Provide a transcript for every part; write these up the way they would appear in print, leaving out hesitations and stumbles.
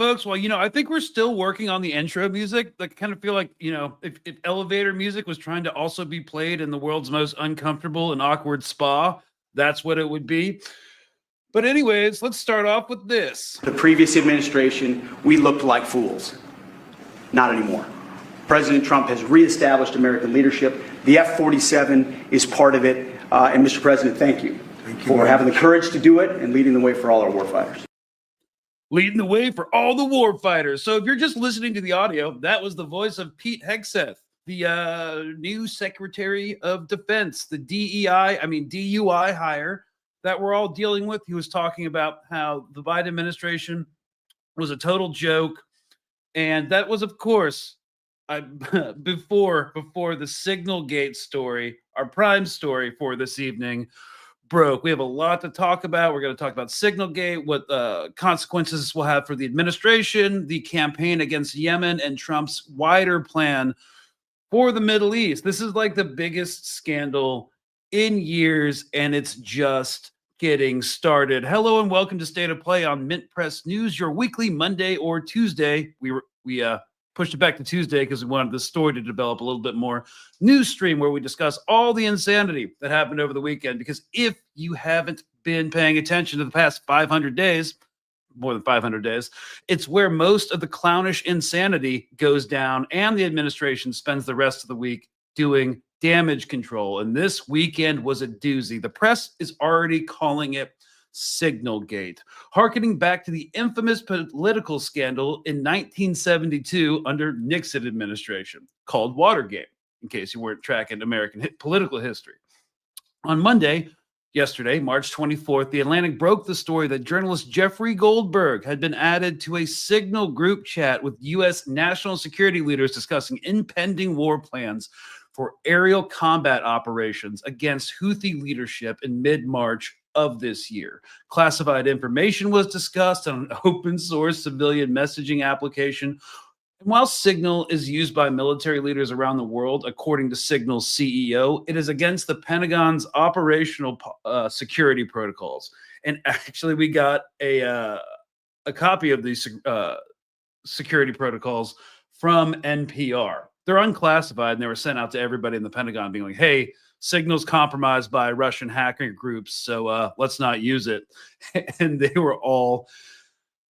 folks. Well, I think we're still working on the intro music. I kind of feel like, if elevator music was trying to also be played in the world's most uncomfortable and awkward spa, that's what it would be. But anyways, let's start off with this. The previous administration, we looked like fools. Not anymore. President Trump has reestablished American leadership. The F-47 is part of it. And Mr. President, thank you for having the courage to do it and leading the way for all our warfighters. Leading the way for all the warfighters. So if you're just listening to the audio, that was the voice of Pete Hegseth, the new Secretary of Defense, the DUI hire that we're all dealing with. He was talking about how the Biden administration was a total joke. And that was, of course, before the Signalgate story, our prime story for this evening, broke. We have a lot to talk about. We're going to talk about Signalgate, what consequences this will have for the administration, the campaign against Yemen, and Trump's wider plan for the Middle East. This is like the biggest scandal in years, and it's just getting started. Hello and welcome to State of Play on Mint Press News, your weekly Monday or Tuesday. We pushed it back to Tuesday because we wanted the story to develop a little bit more news stream where we discuss all the insanity that happened over the weekend. Because if you haven't been paying attention to the past 500 days, more than 500 days, it's where most of the clownish insanity goes down, and the administration spends the rest of the week doing damage control. And this weekend was a doozy. The press is already calling it Signalgate, harkening back to the infamous political scandal in 1972 under Nixon administration called Watergate, in case you weren't tracking American political history. On Monday, yesterday, March 24th, The Atlantic broke the story that journalist Jeffery Goldberg had been added to a Signal group chat with U.S. national security leaders discussing impending war plans for aerial combat operations against Houthi leadership in mid-March of this year. Classified information was discussed on an open source civilian messaging application. And while Signal is used by military leaders around the world, according to Signal's CEO, it is against the Pentagon's operational security protocols. And actually, we got a copy of these security protocols from NPR. They're unclassified, and they were sent out to everybody in the Pentagon being like, hey, Signal's compromised by Russian hacker groups, so let's not use it. And they were all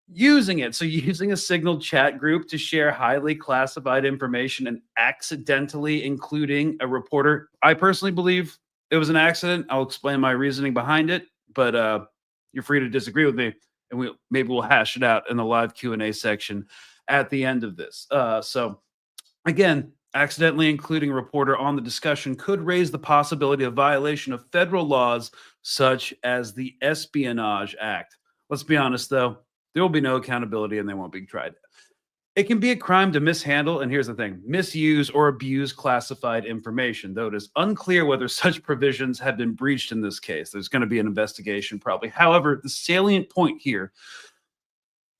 using it. So using a Signal chat group to share highly classified information and accidentally including a reporter. I personally believe it was an accident. I'll explain my reasoning behind it, but you're free to disagree with me, and maybe we'll hash it out in the live Q&A section at the end of this. So again, accidentally including a reporter on the discussion could raise the possibility of violation of federal laws such as the Espionage Act. Let's be honest, though, there will be no accountability and they won't be tried. It can be a crime to mishandle, and here's the thing, misuse or abuse classified information, though it is unclear whether such provisions have been breached in this case. There's going to be an investigation probably. However, the salient point here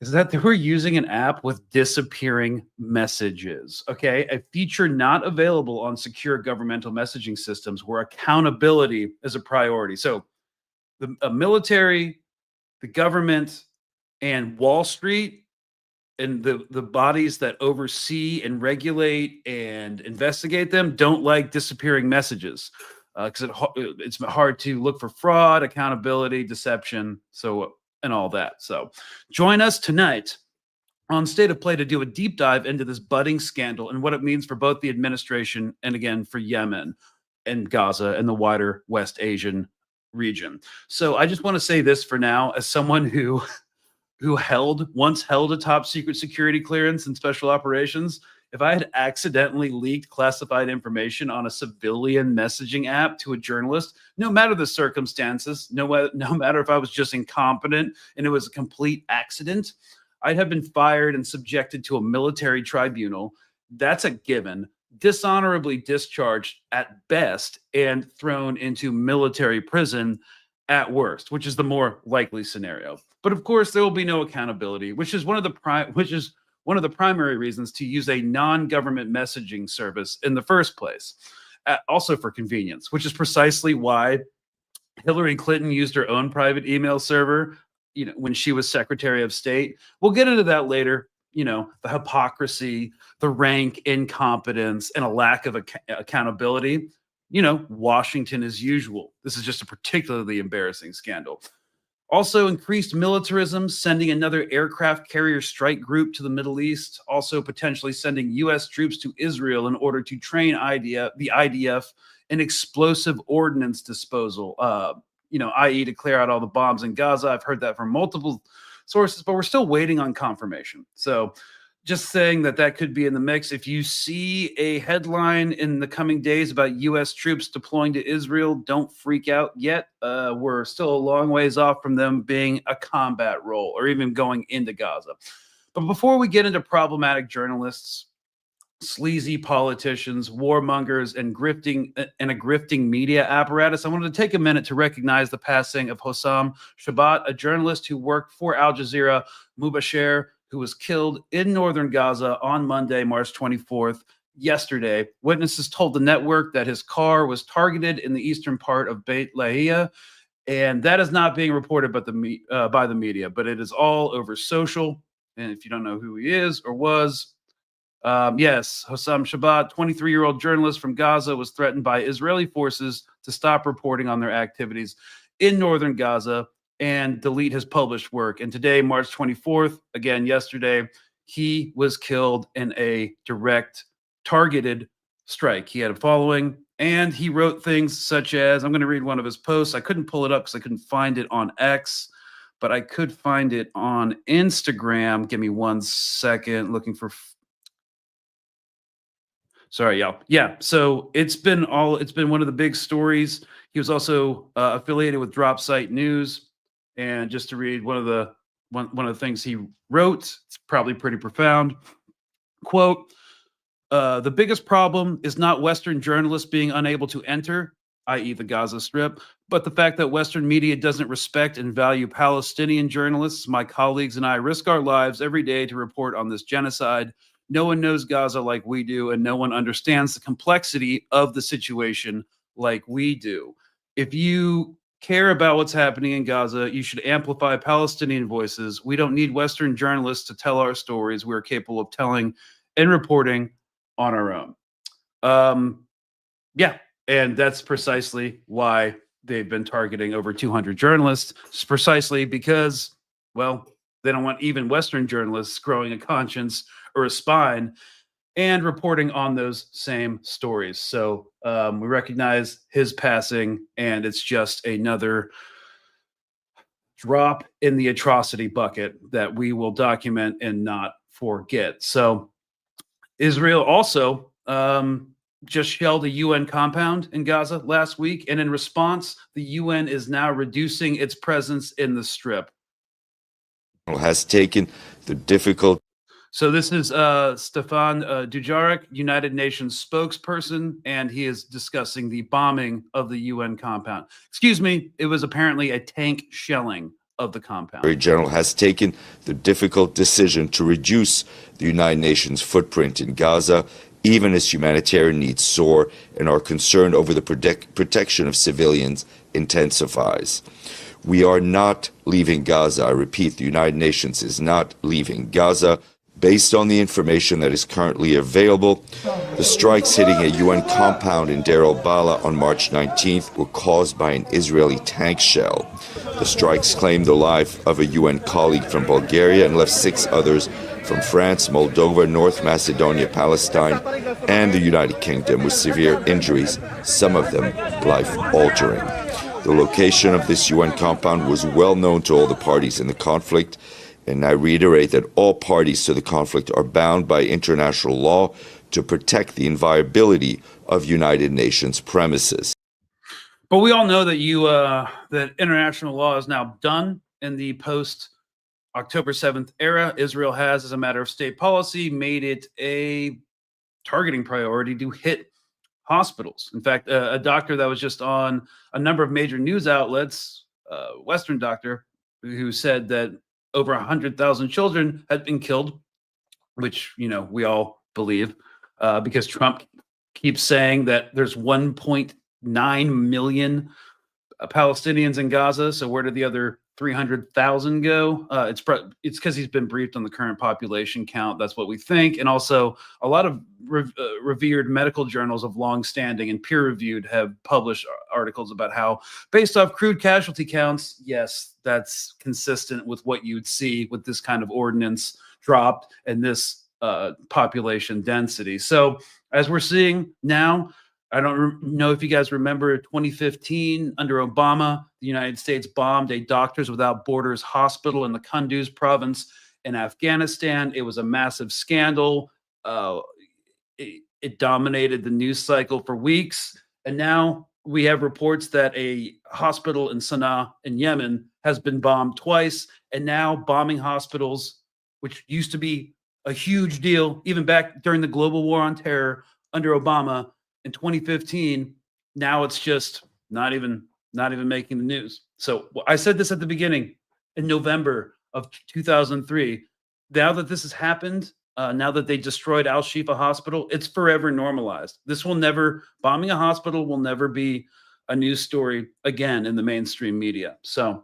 is that they were using an app with disappearing messages, okay? A feature not available on secure governmental messaging systems where accountability is a priority. So the military, the government, and Wall Street, and the bodies that oversee and regulate and investigate them don't like disappearing messages because it's hard to look for fraud, accountability, deception, and all that. So join us tonight on State of Play to do a deep dive into this budding scandal and what it means for both the administration and, again, for Yemen and Gaza and the wider West Asian region. So I just want to say this for now, as someone who once held a top secret security clearance in special operations. If I had accidentally leaked classified information on a civilian messaging app to a journalist, no matter the circumstances, no matter if I was just incompetent and it was a complete accident, I'd have been fired and subjected to a military tribunal. That's a given. Dishonorably discharged at best and thrown into military prison at worst, which is the more likely scenario. But of course, there will be no accountability, which is one of the primary reasons to use a non-government messaging service in the first place. Also for convenience, which is precisely why Hillary Clinton used her own private email server when she was Secretary of State. We'll get into that later. The hypocrisy, the rank incompetence, and a lack of accountability. Washington as usual. This is just a particularly embarrassing scandal. Also, increased militarism, sending another aircraft carrier strike group to the Middle East. Also, potentially sending U.S. troops to Israel in order to train the IDF in explosive ordnance disposal, i.e. to clear out all the bombs in Gaza. I've heard that from multiple sources, but we're still waiting on confirmation. So just saying that could be in the mix. If you see a headline in the coming days about U.S. troops deploying to Israel, don't freak out yet. We're still a long ways off from them being a combat role or even going into Gaza. But before we get into problematic journalists, sleazy politicians, warmongers, and a grifting media apparatus, I wanted to take a minute to recognize the passing of Hossam Shabat, a journalist who worked for Al Jazeera Mubasher, who was killed in northern Gaza on Monday, March 24th, yesterday. Witnesses told the network that his car was targeted in the eastern part of Beit Lahia, and that is not being reported by the media, but it is all over social. And if you don't know who he is or was, yes, Hossam Shabat, 23-year-old journalist from Gaza, was threatened by Israeli forces to stop reporting on their activities in northern Gaza and delete his published work. And today, March 24th, again, yesterday, he was killed in a direct targeted strike. He had a following, and he wrote things such as, I'm going to read one of his posts. I couldn't pull it up because I couldn't find it on X, but I could find it on Instagram. Give me 1 second, looking for... Sorry, y'all. Yeah, so it's been one of the big stories. He was also affiliated with Drop Site News. And just to read one of the things he wrote, it's probably pretty profound. Quote, the biggest problem is not Western journalists being unable to enter, i.e. the Gaza Strip, but the fact that Western media doesn't respect and value Palestinian journalists. My colleagues and I risk our lives every day to report on this genocide. No one knows Gaza like we do, and no one understands the complexity of the situation like we do. If you care about what's happening in Gaza, you should amplify Palestinian voices. We don't need Western journalists to tell our stories. We're capable of telling and reporting on our own. Yeah, and that's precisely why they've been targeting over 200 journalists. It's precisely because, well, they don't want even Western journalists growing a conscience or a spine and reporting on those same stories. So we recognize his passing, and it's just another drop in the atrocity bucket that we will document and not forget. So Israel also just shelled a UN compound in Gaza last week, and in response, the UN is now reducing its presence in the Strip. Has taken the difficult... So this is Stefan Dujarric, United Nations spokesperson, and he is discussing the bombing of the UN compound. Excuse me, it was apparently a tank shelling of the compound. The General has taken the difficult decision to reduce the United Nations footprint in Gaza, even as humanitarian needs soar and our concern over the protection of civilians intensifies. We are not leaving Gaza. I repeat, the United Nations is not leaving Gaza. Based on the information that is currently available, the strikes hitting a UN compound in Deir al-Bala on March 19th were caused by an Israeli tank shell. The strikes claimed the life of a UN colleague from Bulgaria and left 6 others from France, Moldova, North Macedonia, Palestine, and the United Kingdom with severe injuries, some of them life-altering. The location of this UN compound was well known to all the parties in the conflict, and I reiterate that all parties to the conflict are bound by international law to protect the inviolability of United Nations premises. But we all know that that international law is now done in the post-October 7th era. Israel has, as a matter of state policy, made it a targeting priority to hit hospitals. In fact, a doctor that was just on a number of major news outlets, Western doctor, who said that over 100,000 children had been killed, which, we all believe, because Trump keeps saying that there's 1.9 million Palestinians in Gaza. So where did the other 300,000 go. It's because he's been briefed on the current population count. That's what we think. And also a lot of revered medical journals of long standing and peer reviewed have published articles about how, based off crude casualty counts, yes, that's consistent with what you'd see with this kind of ordinance dropped and this population density. So as we're seeing now, I don't know if you guys remember 2015 under Obama, the United States bombed a Doctors Without Borders hospital in the Kunduz province in Afghanistan. It was a massive scandal. It dominated the news cycle for weeks. And now we have reports that a hospital in Sana'a in Yemen has been bombed twice. And now bombing hospitals, which used to be a huge deal, even back during the global war on terror under Obama, in 2015, now it's just not even making the news. So I said this at the beginning in November of 2003. Now that this has happened, now that they destroyed Al Shifa Hospital, it's forever normalized. Bombing a hospital will never be a news story again in the mainstream media. So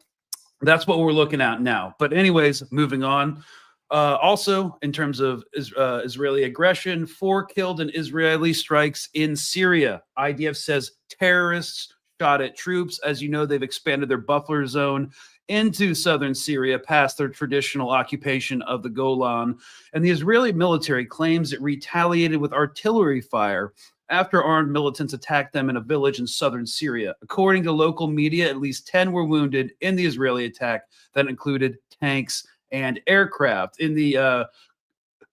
that's what we're looking at now. But anyways, moving on. Also, in terms of Israeli aggression, 4 killed in Israeli strikes in Syria. IDF says terrorists shot at troops. As you know, they've expanded their buffer zone into southern Syria past their traditional occupation of the Golan. And the Israeli military claims it retaliated with artillery fire after armed militants attacked them in a village in southern Syria. According to local media, at least 10 were wounded in the Israeli attack that included tanks and aircraft. In the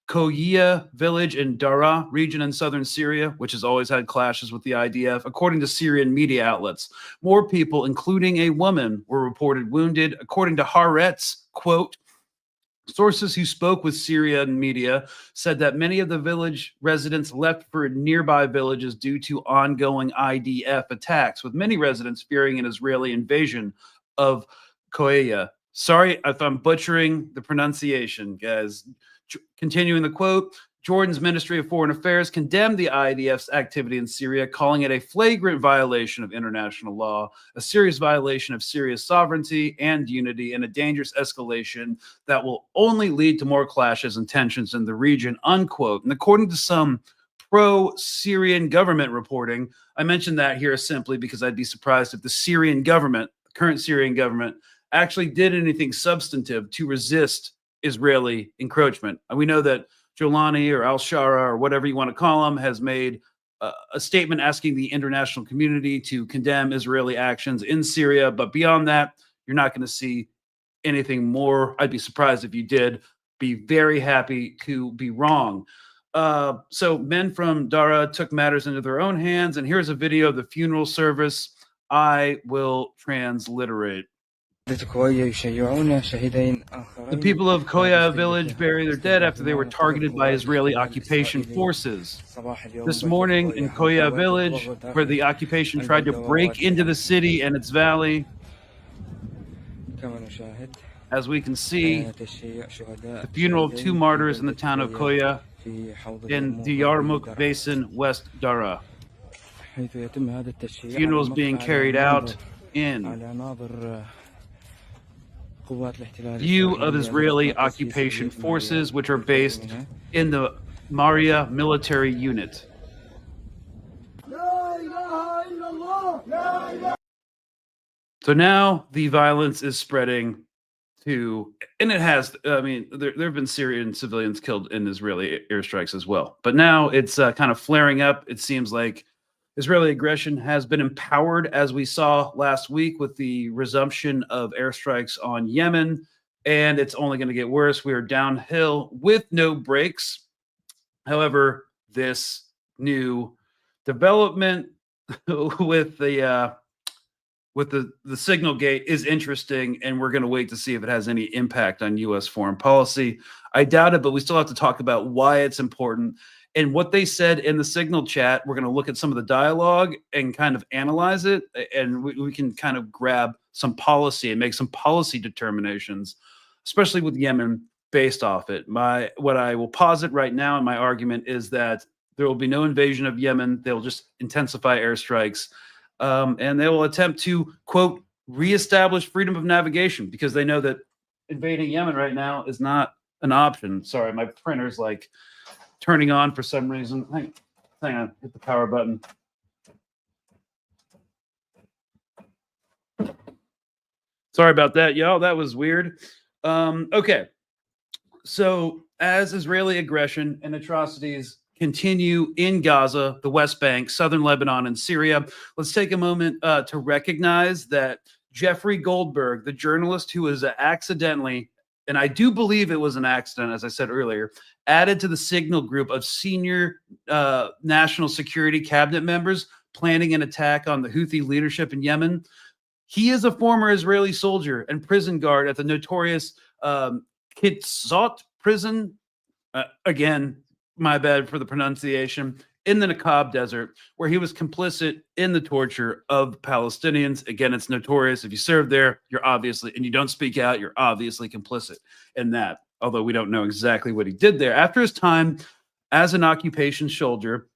Koyiya village in Daraa region in southern Syria, which has always had clashes with the IDF, according to Syrian media outlets. More people, including a woman, were reported wounded. According to Haaretz, quote, sources who spoke with Syrian media said that many of the village residents left for nearby villages due to ongoing IDF attacks, with many residents fearing an Israeli invasion of Koyiya. Sorry if I'm butchering the pronunciation, guys. Continuing the quote, Jordan's Ministry of Foreign Affairs condemned the IDF's activity in Syria, calling it a flagrant violation of international law, a serious violation of Syria's sovereignty and unity, and a dangerous escalation that will only lead to more clashes and tensions in the region, unquote. And according to some pro-Syrian government reporting, I mentioned that here simply because I'd be surprised if the Syrian government, the current Syrian government, actually did anything substantive to resist Israeli encroachment. And we know that Jolani or al-Shara or whatever you want to call him has made a statement asking the international community to condemn Israeli actions in Syria. But beyond that, you're not going to see anything more. I'd be surprised if you did. Be very happy to be wrong. So men from Daraa took matters into their own hands. And here's a video of the funeral service. I will transliterate. The people of Koya village bury their dead after they were targeted by Israeli occupation forces. This morning in Koya village, where the occupation tried to break into the city and its valley, as we can see, the funeral of 2 martyrs in the town of Koya in the Yarmouk Basin, West Daraa. Funeral is being carried out in view of Israeli occupation forces, which are based in the Maria military unit. So now the violence is spreading to, and it has, I mean, there have been Syrian civilians killed in Israeli airstrikes as well. But now it's kind of flaring up. It seems like Israeli aggression has been empowered, as we saw last week with the resumption of airstrikes on Yemen, and it's only going to get worse. We are downhill with no brakes. However, this new development with the Signalgate is interesting, and we're going to wait to see if it has any impact on U.S. foreign policy. I doubt it, but we still have to talk about why it's important. And what they said in the Signal chat, we're going to look at some of the dialogue and kind of analyze it. And we can kind of grab some policy and make some policy determinations, especially with Yemen, based off it. What I will posit right now in my argument is that there will be no invasion of Yemen. They'll just intensify airstrikes. And they will attempt to, quote, reestablish freedom of navigation because they know that invading Yemen right now is not an option. Sorry, my printer's like turning on for some reason. Hang on, hit the power button. Sorry about that, y'all. That was weird. Okay. So as Israeli aggression and atrocities continue in Gaza, the West Bank, southern Lebanon, and Syria, let's take a moment to recognize that Jeffery Goldberg, the journalist who was accidentally, and I do believe it was an accident, as I said earlier, added to the Signal group of senior national security cabinet members planning an attack on the Houthi leadership in Yemen. He is a former Israeli soldier and prison guard at the notorious Kitzot prison. Again, my bad for the pronunciation. In the Nakab Desert, where he was complicit in the torture of Palestinians. Again, it's notorious. If you serve there, you're obviously, and you don't speak out, you're obviously complicit in that. Although we don't know exactly what he did there. After his time as an occupation soldier,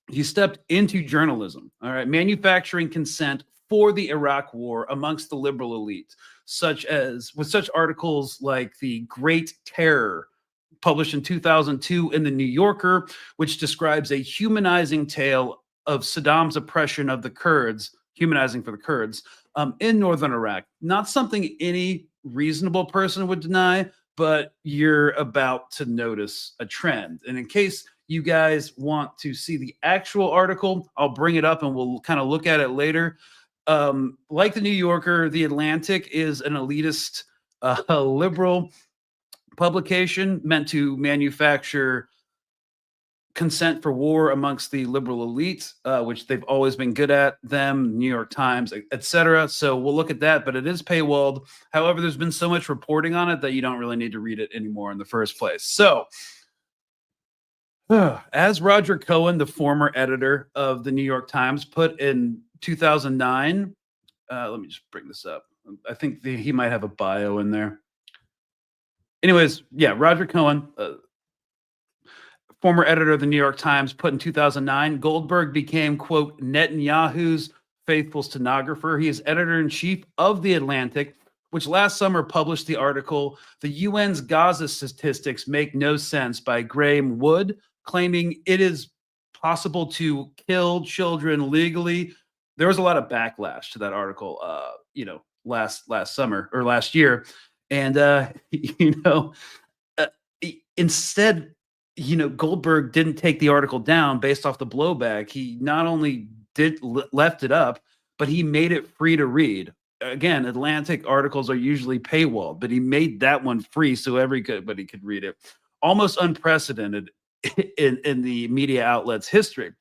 he stepped into journalism. All right, manufacturing consent for the Iraq War amongst the liberal elite, with such articles like The Great Terror, published in 2002 in the New Yorker, which describes a humanizing tale of Saddam's oppression of the Kurds, humanizing for the Kurds, in northern Iraq. Not something any reasonable person would deny, but you're about to notice a trend. And in case you guys want to see the actual article, I'll bring it up and we'll kind of look at it later. Like the New Yorker, The Atlantic is an elitist, liberal publication meant to manufacture consent for war amongst the liberal elite, which they've always been good at, them, New York Times, etc. So we'll look at that, but it is paywalled. However, there's been so much reporting on it that you don't really need to read it anymore in the first place. So as Roger Cohen, the former editor of the New York Times, put in 2009, let me just bring this up. I think he might have a bio in there. Anyways, yeah, Roger Cohen, former editor of the New York Times, put in 2009, Goldberg became, quote, Netanyahu's faithful stenographer. He is editor-in-chief of The Atlantic, which last summer published the article, The UN's Gaza Statistics Make No Sense by Graham Wood, claiming it is possible to kill children legally. There was a lot of backlash to that article, last summer or last year. And, instead, Goldberg didn't take the article down based off the blowback. He not only left it up, but he made it free to read. Again, Atlantic articles are usually paywalled, but he made that one free so everybody could read it. Almost unprecedented in the media outlet's history.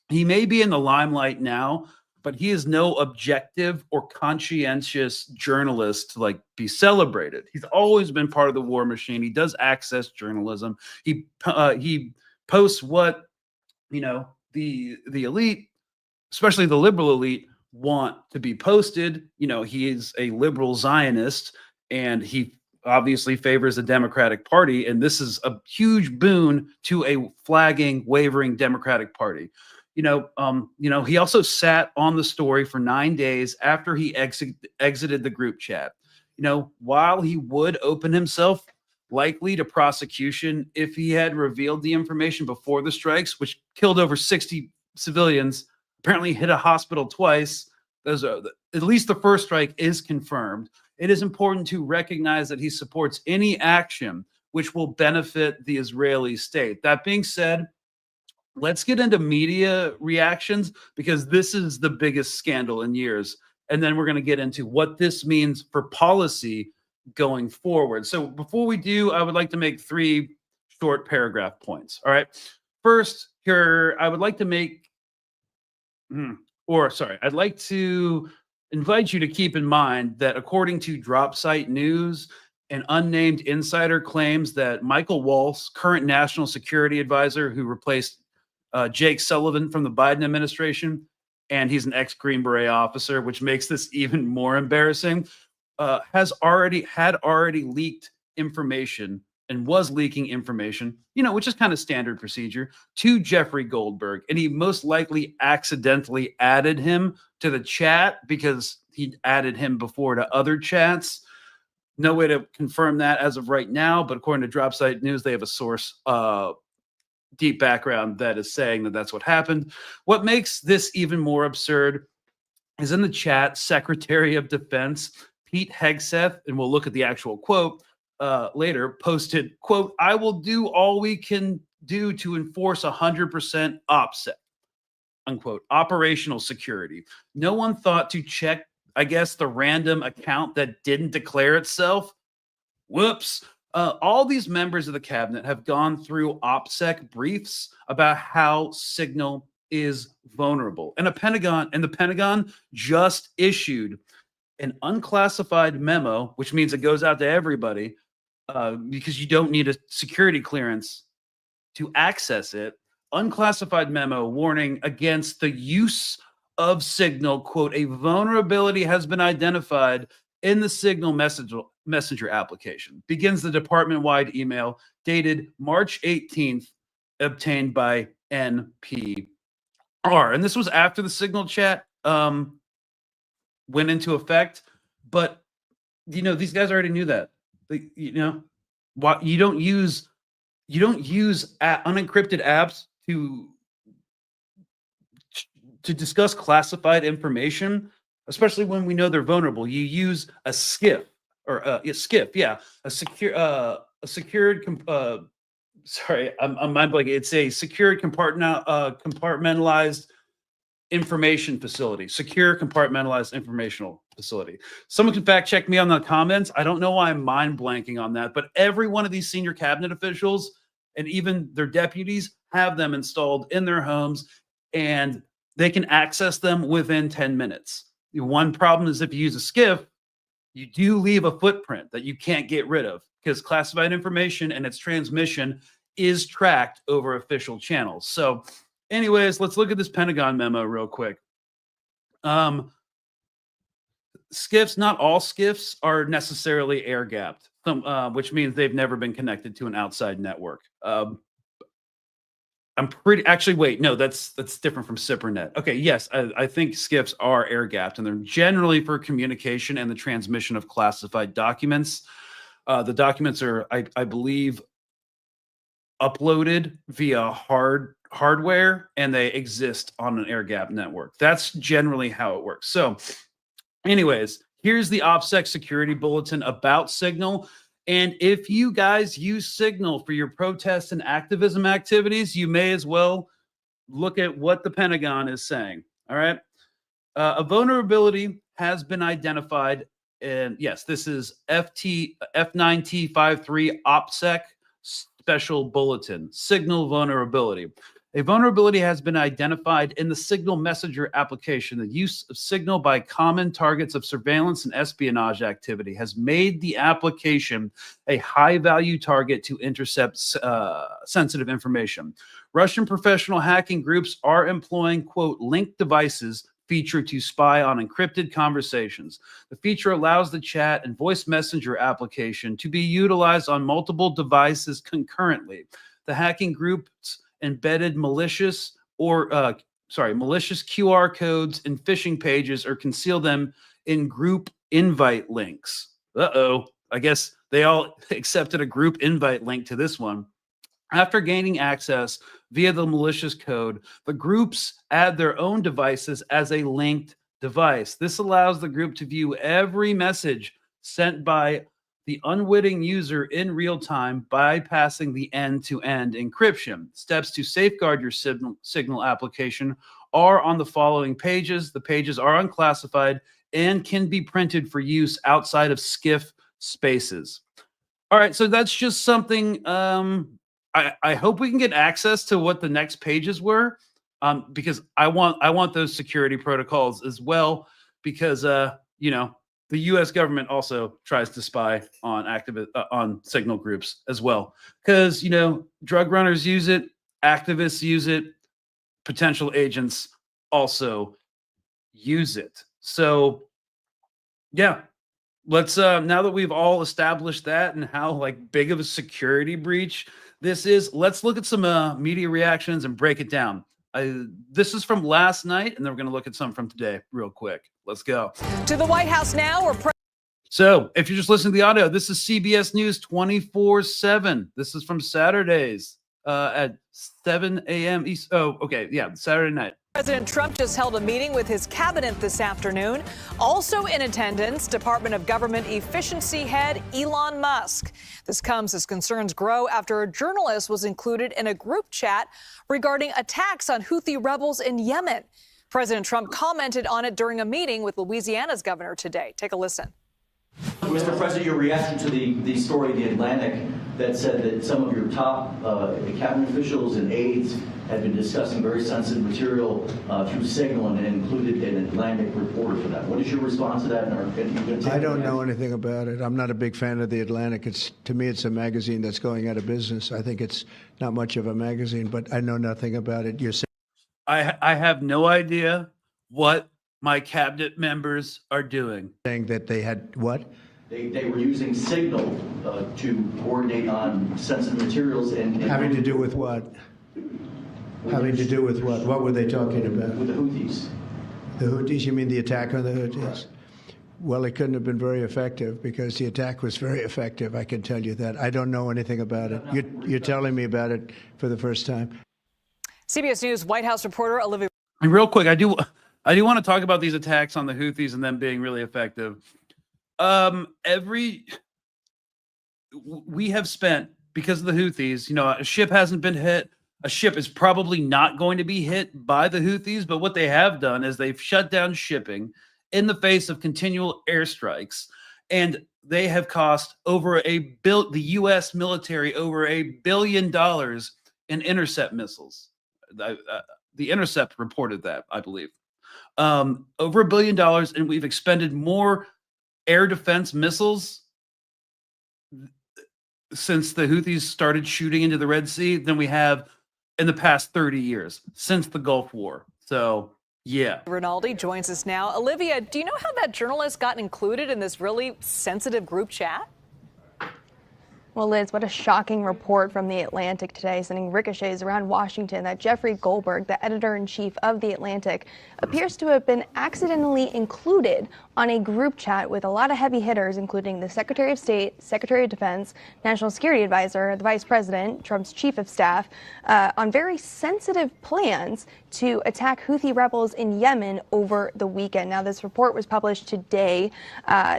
He may be in the limelight now, but he is no objective or conscientious journalist to be celebrated. He's always been part of the war machine. He does access journalism. He posts what the elite, especially the liberal elite, want to be posted. He is a liberal Zionist, and he obviously favors the Democratic Party, and this is a huge boon to a flagging, wavering Democratic Party. He also sat on the story for 9 days after he exited the group chat. While he would open himself likely to prosecution if he had revealed the information before the strikes, which killed over 60 civilians, apparently hit a hospital twice. At least the first strike is confirmed. It is important to recognize that he supports any action which will benefit the Israeli state. That being said, let's get into media reactions because this is the biggest scandal in years. And then we're going to get into what this means for policy going forward. So before we do, I would like to make 3 short paragraph points. All right. First, here, I would like to I'd like to invite you to keep in mind that according to DropSite News, an unnamed insider claims that Michael Waltz, current national security advisor who replaced Jake Sullivan from the Biden administration, and he's an ex-Green Beret officer, which makes this even more embarrassing, had already leaked information and was leaking information, which is kind of standard procedure, to Jeffery Goldberg. And he most likely accidentally added him to the chat because he added him before to other chats. No way to confirm that as of right now, but according to Drop Site News, they have a source, deep background that is saying that that's what happened. What makes this even more absurd is in the chat, Secretary of Defense Pete Hegseth, and we'll look at the actual quote later, posted, quote, "I will do all we can do to enforce 100% OPSEC, unquote, operational security. No one thought to check, I guess, the random account that didn't declare itself. Whoops." All these members of the cabinet have gone through OPSEC briefs about how Signal is vulnerable. And the Pentagon just issued an unclassified memo, which means it goes out to everybody because you don't need a security clearance to access it. Unclassified memo warning against the use of Signal. Quote, "A vulnerability has been identified in the Signal messenger application." Begins the department-wide email dated March 18th, obtained by NPR. And this was after the Signal chat went into effect. But, these guys already knew that. Why you don't use unencrypted apps to discuss classified information, especially when we know they're vulnerable. You use a SCIF or a secured. Sorry, I'm mind blanking. It's a secured compartmentalized information facility. Secure compartmentalized informational facility. Someone can fact check me on the comments. I don't know why I'm mind blanking on that, but every one of these senior cabinet officials and even their deputies have them installed in their homes, and they can access them within 10 minutes. The one problem is if you use a SCIF, you do leave a footprint that you can't get rid of because classified information and its transmission is tracked over official channels. So anyways, let's look at this Pentagon memo real quick. SCIFs, not all SCIFs are necessarily air-gapped, which means they've never been connected to an outside network. Wait, no, that's different from SIPRNet. Okay, yes, I think SCIFs are air-gapped, and they're generally for communication and the transmission of classified documents. The documents are, I believe, uploaded via hardware, and they exist on an air-gapped network. That's generally how it works. So anyways, here's the OPSEC security bulletin about Signal. And if you guys use Signal for your protest and activism activities, you may as well look at what the Pentagon is saying. All right. A vulnerability has been identified. And yes, this is F9T53 OPSEC special bulletin, Signal vulnerability. A vulnerability has been identified in the Signal messenger application. The use of Signal by common targets of surveillance and espionage activity has made the application a high-value target to intercept sensitive information. Russian professional hacking groups are employing, quote, linked devices feature to spy on encrypted conversations. The feature allows the chat and voice messenger application to be utilized on multiple devices concurrently. The hacking groups embedded malicious QR codes in phishing pages or conceal them in group invite links. I guess they all accepted a group invite link to this one. After gaining access via the malicious code, the groups add their own devices as a linked device. This allows the group to view every message sent by the unwitting user in real time, bypassing the end-to-end encryption. Steps to safeguard your Signal application are on the following pages. The pages are unclassified and can be printed for use outside of SCIF spaces. All right, so that's just something. I hope we can get access to what the next pages were, because I want those security protocols as well, because the U.S. government also tries to spy on Signal groups as well, because drug runners use it, activists use it, potential agents also use it. So yeah, let's now that we've all established that and how big of a security breach this is, let's look at some media reactions and break it down. This is from last night, and then we're going to look at some from today real quick. Let's go. To the White House now, where So if you're just listening to the audio, this is CBS News 24/7. This is from Saturdays at 7 a.m. East. Oh, okay. Yeah, Saturday night. President Trump just held a meeting with his cabinet this afternoon. Also in attendance, Department of Government Efficiency head Elon Musk. This comes as concerns grow after a journalist was included in a group chat regarding attacks on Houthi rebels in Yemen. President Trump commented on it during a meeting with Louisiana's governor today. Take a listen. Mr. President, your reaction to the story in The Atlantic that said that some of your top cabinet officials and aides had been discussing very sensitive material through Signal and included an Atlantic reporter for that. What is your response to that? I don't know anything about it. I'm not a big fan of The Atlantic. To me, it's a magazine that's going out of business. I think it's not much of a magazine, but I know nothing about it. You're saying I have no idea what my cabinet members are doing. that they had what? They were using Signal to coordinate on sensitive materials and Having to do with what? Having to do with what? What were they talking about? with the Houthis. The Houthis? You mean the attack on the Houthis? Well, it couldn't have been very effective because the attack was very effective. I can tell you that. I don't know anything about it. You're telling me about it for the first time. CBS News White House reporter Olivia. And real quick, I do want to talk about these attacks on the Houthis and them being really effective. We have spent, because of the Houthis, a ship hasn't been hit. A ship is probably not going to be hit by the Houthis, but what they have done is they've shut down shipping in the face of continual airstrikes, and they have cost the U.S. military over $1 billion in intercept missiles. The Intercept reported that, I believe. Over $1 billion, and we've expended more air defense missiles since the Houthis started shooting into the Red Sea than we have in the past 30 years, since the Gulf War. So, yeah. Rinaldi joins us now. Olivia, do you know how that journalist got included in this really sensitive group chat? Well, Liz, what a shocking report from The Atlantic today, sending ricochets around Washington that Jeffery Goldberg, the editor-in-chief of The Atlantic, appears to have been accidentally included on a group chat with a lot of heavy hitters, including the Secretary of State, Secretary of Defense, National Security Advisor, the Vice President, Trump's Chief of Staff, on very sensitive plans to attack Houthi rebels in Yemen over the weekend. Now, this report was published today.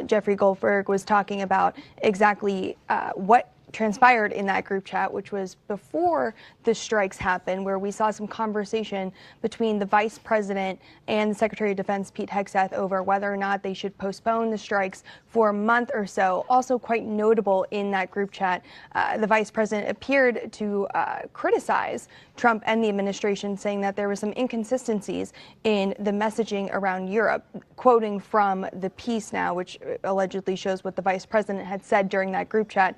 Jeffery Goldberg was talking about exactly what transpired in that group chat, which was before the strikes happened, where we saw some conversation between the Vice President and the Secretary of Defense, Pete Hegseth, over whether or not they should postpone the strikes for a month or so. Also quite notable in that group chat, the Vice President appeared to criticize Trump and the administration, saying that there were some inconsistencies in the messaging around Europe, quoting from the piece now, which allegedly shows what the Vice President had said during that group chat.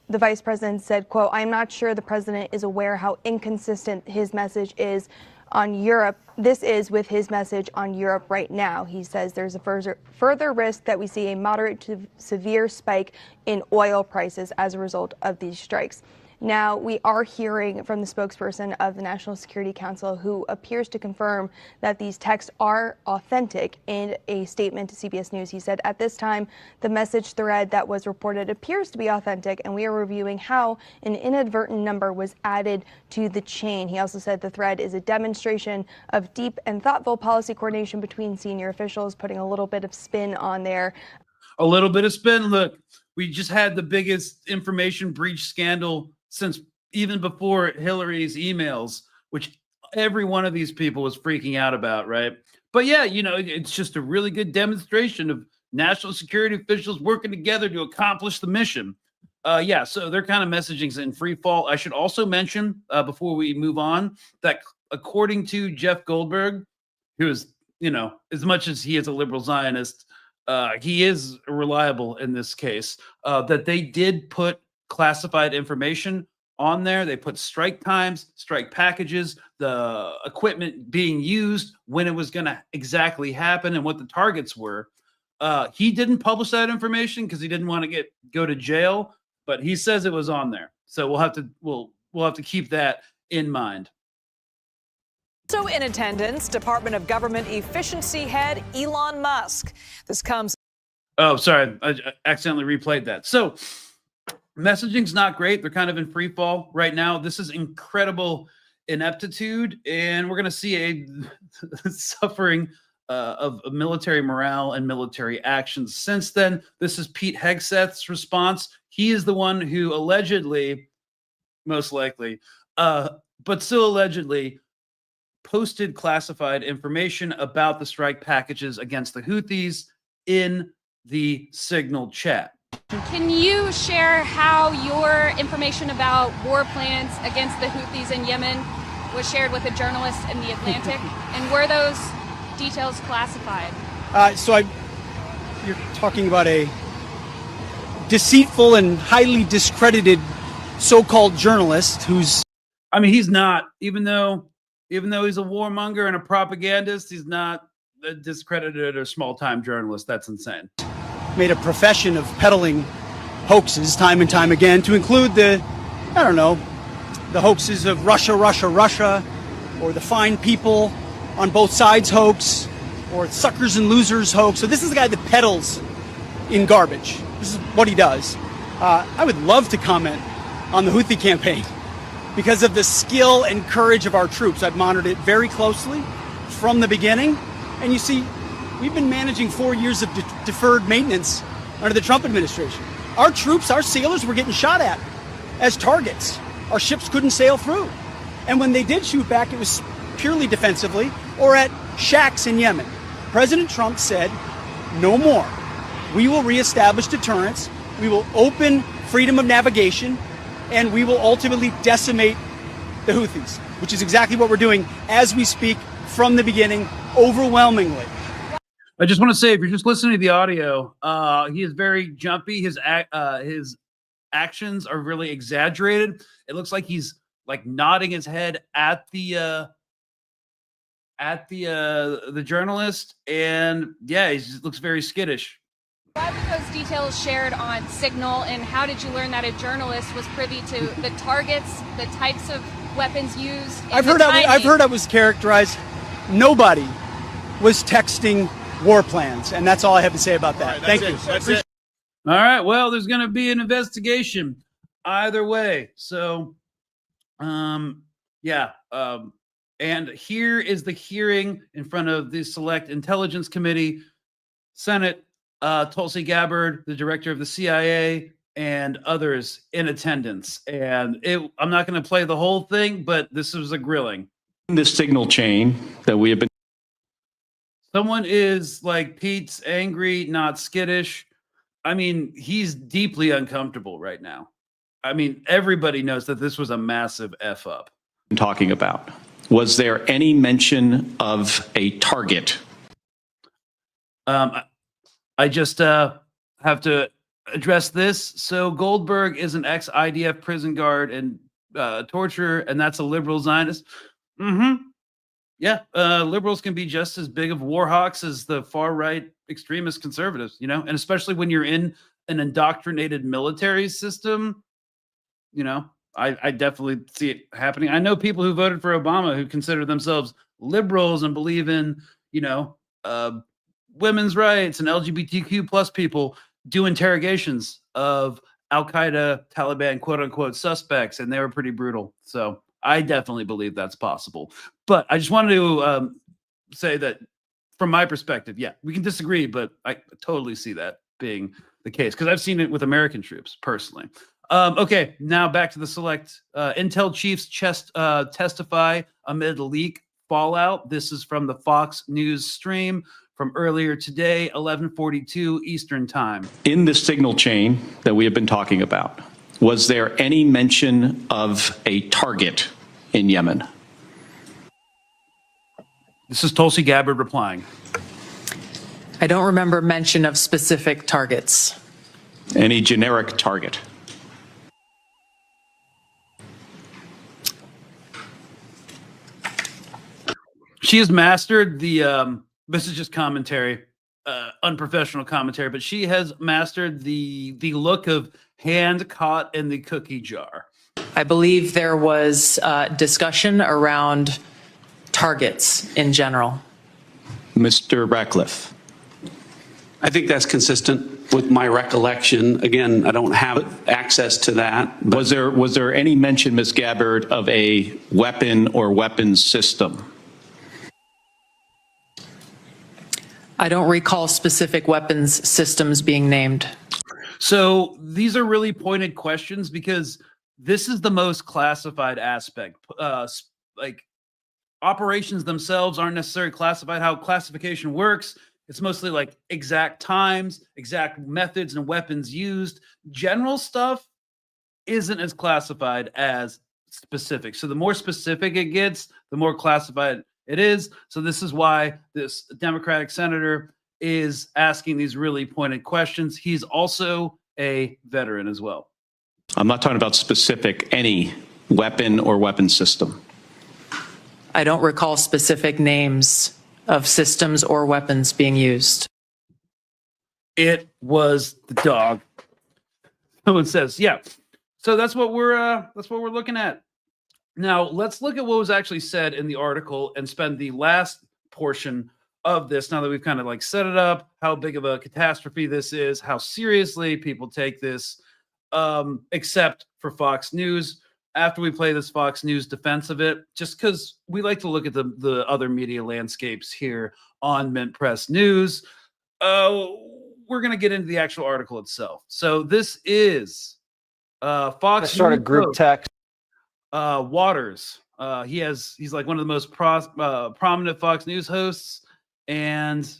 The Vice President said, quote, "I'm not sure the President is aware how inconsistent his message is on Europe. This is with his message on Europe right now." He says there's a further risk that we see a moderate to severe spike in oil prices as a result of these strikes. Now, we are hearing from the spokesperson of the National Security Council, who appears to confirm that these texts are authentic. In a statement to CBS News, he said, "At this time, the message thread that was reported appears to be authentic, and we are reviewing how an inadvertent number was added to the chain." He also said the thread is a demonstration of deep and thoughtful policy coordination between senior officials, putting a little bit of spin on there. A little bit of spin. Look, we just had the biggest information breach scandal since even before Hillary's emails, which every one of these people was freaking out about, right? But yeah, it's just a really good demonstration of national security officials working together to accomplish the mission. So their kind of messaging is in free fall. I should also mention, before we move on, that according to Jeff Goldberg, who is, as much as he is a liberal Zionist, he is reliable in this case, that they did put classified information on there. They put strike times, strike packages, the equipment being used, when it was going to exactly happen, and what the targets were. He didn't publish that information because he didn't want to go to jail, but he says it was on there. So we'll have to keep that in mind. Also in attendance, Department of Government Efficiency head Elon Musk. This comes. Oh, sorry. I accidentally replayed that. So messaging's not great. They're kind of in free fall right now. This is incredible ineptitude, and we're going to see a suffering of military morale and military actions since then. This is Pete Hegseth's response. He is the one who allegedly, most likely, but still allegedly, posted classified information about the strike packages against the Houthis in the Signal chat. Can you share how your information about war plans against the Houthis in Yemen was shared with a journalist in the Atlantic? And were those details classified? You're talking about a deceitful and highly discredited so-called journalist who's... I mean, he's not, even though he's a warmonger and a propagandist, he's not a discredited or small-time journalist. That's insane. Made a profession of peddling hoaxes time and time again, to include the hoaxes of Russia, or the fine people on both sides hoax, or suckers and losers hoax. So this is the guy that peddles in garbage. This is what he does. I would love to comment on the Houthi campaign because of the skill and courage of our troops. I've monitored it very closely from the beginning. And you see, we've been managing 4 years of deferred maintenance under the Trump administration. Our troops, our sailors were getting shot at as targets. Our ships couldn't sail through. And when they did shoot back, it was purely defensively or at shacks in Yemen. President Trump said, no more. We will reestablish deterrence. We will open freedom of navigation, and we will ultimately decimate the Houthis, which is exactly what we're doing as we speak from the beginning, overwhelmingly. I just want to say, if you're just listening to the audio, he is very jumpy. His actions are really exaggerated. It looks like he's like nodding his head at the journalist, and yeah, he just looks very skittish. Why were those details shared on Signal, and how did you learn that a journalist was privy to the targets, the types of weapons used? I've heard I was characterized. Nobody was texting war plans, and that's all I have to say about that. Thank you. That's it. All right. Well, there's going to be an investigation either way. So, and here is the hearing in front of the Select Intelligence Committee, Senate. Tulsi Gabbard, the director of the CIA, and others in attendance. And I'm not going to play the whole thing, but this was a grilling. This signal chain that we have been... Someone is like, Pete's angry, not skittish. I mean, he's deeply uncomfortable right now. I mean, everybody knows that this was a massive F up. Talking about, was there any mention of a target? I just have to address this. So Goldberg is an ex-IDF prison guard and torturer, and that's a liberal Zionist. Yeah, liberals can be just as big of war hawks as the far-right extremist conservatives, you know, and especially when you're in an indoctrinated military system, you know, I definitely see it happening. I know people who voted for Obama who consider themselves liberals and believe in, you know, women's rights and LGBTQ plus people do interrogations of Al-Qaeda, Taliban, quote unquote suspects, and they were pretty brutal. So I definitely believe that's possible. But I just wanted to say that from my perspective, yeah, we can disagree, but I totally see that being the case because I've seen it with American troops personally. Okay, now back to the Select. Intel chiefs testify amid leak fallout. This is from the Fox News stream from earlier today, 11:42 Eastern time. In this signal chain that we have been talking about, was there any mention of a target in Yemen? This is Tulsi Gabbard replying. I don't remember mention of specific targets. Any generic target? She has mastered the this is just commentary, unprofessional commentary, but she has mastered the look of hand caught in the cookie jar. I believe there was discussion around targets in general. Mr. Ratcliffe. I think that's consistent with my recollection. Again, I don't have access to that. But Was there any mention, Ms. Gabbard, of a weapon or weapons system? I don't recall specific weapons systems being named. So these are really pointed questions because this is the most classified aspect. Like operations themselves aren't necessarily classified. How classification works, it's mostly like exact times, exact methods and weapons used. General stuff isn't as classified as specific. So the more specific it gets, the more classified it is. So this is why this Democratic senator is asking these really pointed questions. He's also a veteran as well. I'm not talking about specific, any weapon or weapon system. I don't recall specific names of systems or weapons being used. It was the dog. Someone says, yeah. So that's what we're looking at. Now let's look at what was actually said in the article and spend the last portion of this. Now that we've kind of like set it up, how big of a catastrophe this is, how seriously people take this, except for Fox News. After we play this Fox News defense of it, just because we like to look at the other media landscapes here on Mint Press News, we're going to get into the actual article itself. So this is Fox Start a News group host, text. Waters. He's like one of the most prominent Fox News hosts, and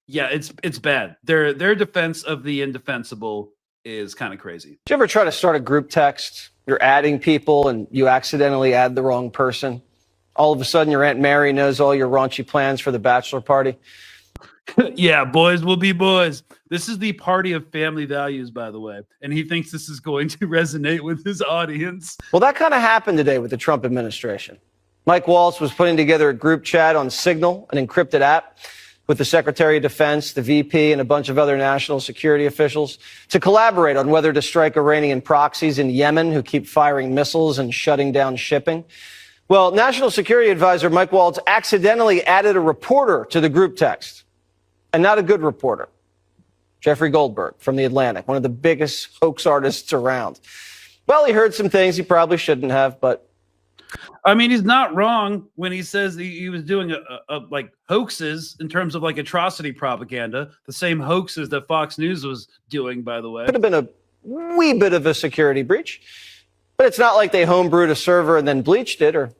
yeah, it's bad. Their defense of the indefensible is kind of crazy. Did you ever try to start a group text? You're adding people and you accidentally add the wrong person. All of a sudden, your Aunt Mary knows all your raunchy plans for the bachelor party. Yeah, boys will be boys. This is the party of family values, by the way. And he thinks this is going to resonate with his audience. Well, that kind of happened today with the Trump administration. Mike Waltz was putting together a group chat on Signal, an encrypted app, with the Secretary of Defense, the VP, and a bunch of other national security officials to collaborate on whether to strike Iranian proxies in Yemen who keep firing missiles and shutting down shipping. Well, National Security Advisor Mike Waltz accidentally added a reporter to the group text, and not a good reporter. Jeffery Goldberg from The Atlantic, one of the biggest hoax artists around. Well, he heard some things he probably shouldn't have, but I mean, he's not wrong when he says he was doing a like hoaxes in terms of like atrocity propaganda, the same hoaxes that Fox News was doing, by the way. Could have been a wee bit of a security breach, but it's not like they homebrewed a server and then bleached it or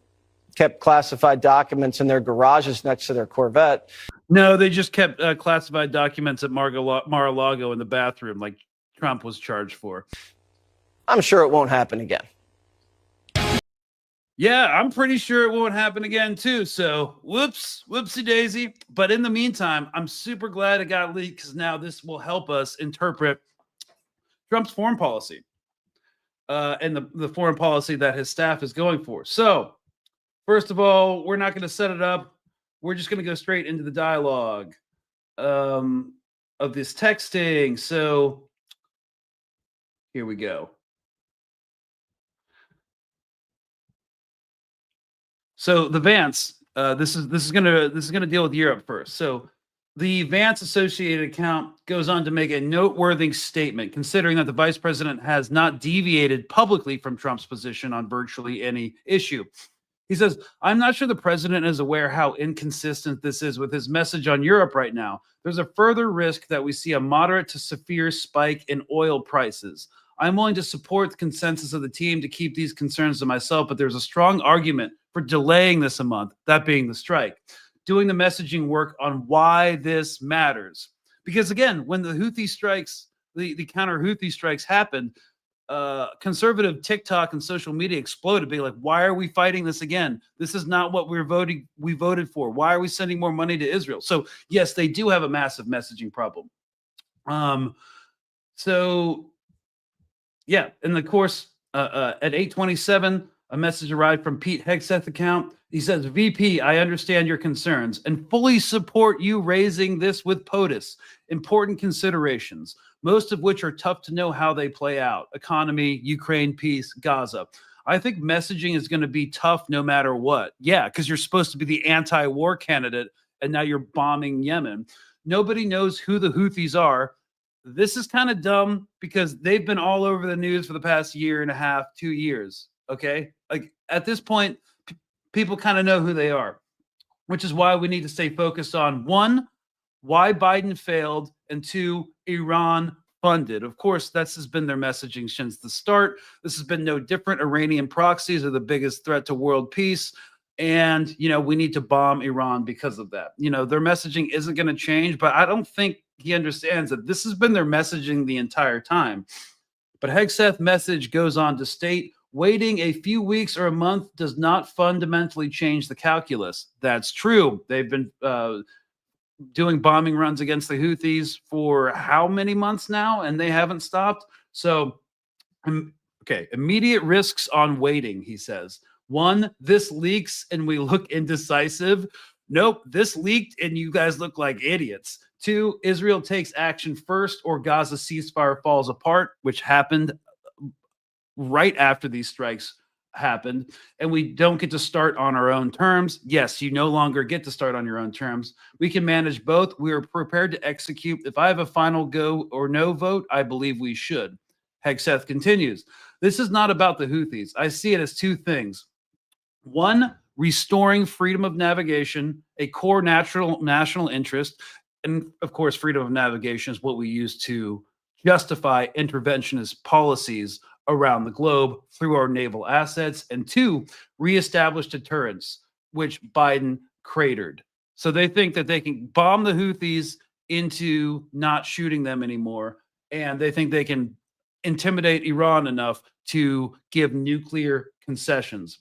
kept classified documents in their garages next to their Corvette. No, they just kept classified documents at Mar-a-Lago in the bathroom like Trump was charged for. I'm sure it won't happen again. Yeah, I'm pretty sure it won't happen again, too. So, whoopsie daisy. But in the meantime, I'm super glad it got leaked because now this will help us interpret Trump's foreign policy and the foreign policy that his staff is going for. So, first of all, we're not going to set it up. We're just going to go straight into the dialogue of this texting. So, here we go. So the Vance, this is gonna deal with Europe first. So the Vance Associated account goes on to make a noteworthy statement, considering that the vice president has not deviated publicly from Trump's position on virtually any issue. He says, "I'm not sure the president is aware how inconsistent this is with his message on Europe right now. There's a further risk that we see a moderate to severe spike in oil prices. I'm willing to support the consensus of the team to keep these concerns to myself, but there's a strong argument for delaying this a month, that being the strike, doing the messaging work on why this matters." Because again, when the Houthi strikes, the counter Houthi strikes happened, conservative TikTok and social media exploded, being like, why are we fighting this again? This is not what we voted for. Why are we sending more money to Israel? So yes, they do have a massive messaging problem. So yeah, in the course, at 8:27, a message arrived from Pete Hegseth's account. He says, "VP, I understand your concerns and fully support you raising this with POTUS. Important considerations, most of which are tough to know how they play out. Economy, Ukraine, peace, Gaza. I think messaging is going to be tough no matter what. Yeah, because you're supposed to be the anti-war candidate, and now you're bombing Yemen. Nobody knows who the Houthis are. This is kind of dumb because they've been all over the news for the past year and a half, 2 years. Okay. Like at this point, people kind of know who they are, which is why we need to stay focused on one, why Biden failed, and two, Iran funded. Of course, that's has been their messaging since the start. This has been no different. Iranian proxies are the biggest threat to world peace. And, we need to bomb Iran because of that. Their messaging isn't going to change, but I don't think he understands that this has been their messaging the entire time. But Hegseth's message goes on to state, waiting a few weeks or a month does not fundamentally change the calculus. That's true. They've been doing bombing runs against the Houthis for how many months now, and they haven't stopped. So, okay, immediate risks on waiting, he says. One, this leaks and we look indecisive. Nope, this leaked and you guys look like idiots. Two, Israel takes action first or Gaza ceasefire falls apart, which happened right after these strikes happened, and we don't get to start on our own terms. Yes, you no longer get to start on your own terms. We can manage both. We are prepared to execute. If I have a final go or no vote, I believe we should. Hegseth continues, this is not about the Houthis. I see it as two things. One, restoring freedom of navigation, a core national interest. And of course, freedom of navigation is what we use to justify interventionist policies around the globe through our naval assets. And two, reestablish deterrence, which Biden cratered. So they think that they can bomb the Houthis into not shooting them anymore. And they think they can intimidate Iran enough to give nuclear concessions.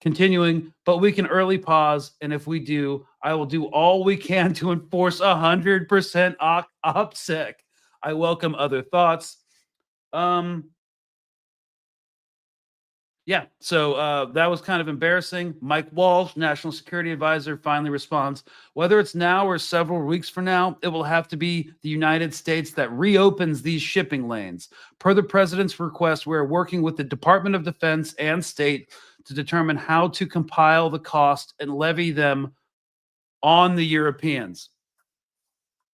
Continuing, but we can early pause, and if we do, I will do all we can to enforce 100% OPSEC. I welcome other thoughts. Yeah, so that was kind of embarrassing. Mike Walsh, National Security Advisor, finally responds, whether it's now or several weeks from now, it will have to be the United States that reopens these shipping lanes. Per the president's request, we're working with the Department of Defense and state to determine how to compile the cost and levy them on the Europeans.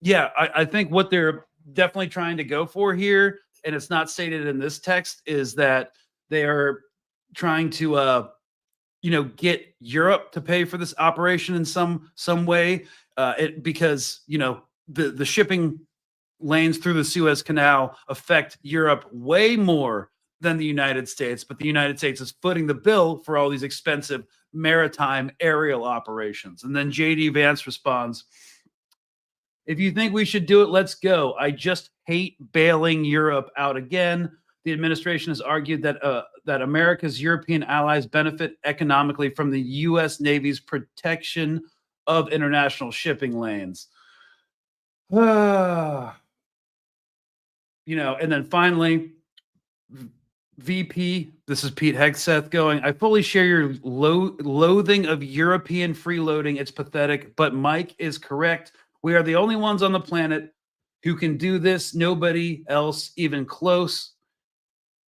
Yeah, I think what they're definitely trying to go for here, and it's not stated in this text, is that they are trying to get Europe to pay for this operation in some way, because the shipping lanes through the Suez Canal affect Europe way more than the United States, but the United States is footing the bill for all these expensive maritime aerial operations. And then JD Vance responds, if you think we should do it, let's go. I just hate bailing Europe out again. The administration has argued that America's European allies benefit economically from the U.S. Navy's protection of international shipping lanes. And then finally, VP, this is Pete Hegseth going, I fully share your loathing of European freeloading. It's pathetic, but Mike is correct. We are the only ones on the planet who can do this. Nobody else even close.